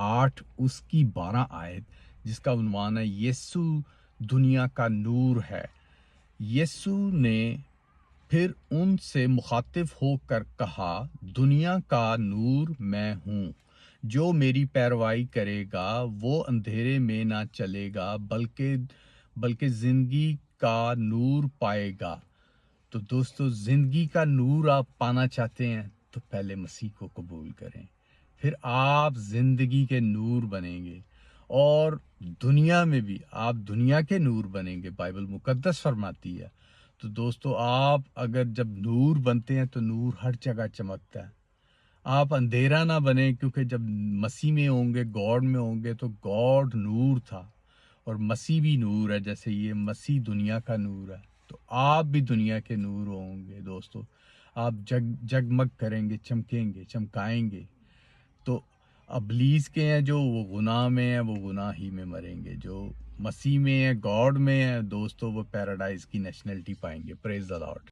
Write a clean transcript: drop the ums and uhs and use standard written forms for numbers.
8 اس کی 12 آیت جس کا عنوان ہے یسوع دنیا کا نور ہے۔ یسوع نے پھر ان سے مخاطب ہو کر کہا، دنیا کا نور میں ہوں، جو میری پیروی کرے گا وہ اندھیرے میں نہ چلے گا بلکہ زندگی کا نور پائے گا۔ تو دوستو، زندگی کا نور آپ پانا چاہتے ہیں تو پہلے مسیح کو قبول کریں، پھر آپ زندگی کے نور بنیں گے، اور دنیا میں بھی آپ دنیا کے نور بنیں گے، بائبل مقدس فرماتی ہے۔ تو دوستو، آپ اگر جب نور بنتے ہیں تو نور ہر جگہ چمکتا ہے۔ آپ اندھیرا نہ بنیں، کیونکہ جب مسیح میں ہوں گے، گاڈ میں ہوں گے، تو گاڈ نور تھا اور مسیح بھی نور ہے، جیسے یہ مسیح دنیا کا نور ہے، تو آپ بھی دنیا کے نور ہوں گے دوستو۔ آپ جگمگ کریں گے، چمکیں گے، چمکائیں گے۔ تو ابلیس کے ہیں جو وہ گناہ میں ہیں، وہ گناہ ہی میں مریں گے۔ جو مسیح میں ہیں، گاڈ میں ہیں دوستو، وہ پیراڈائز کی نیشنلٹی پائیں گے۔ پریز دی لارڈ۔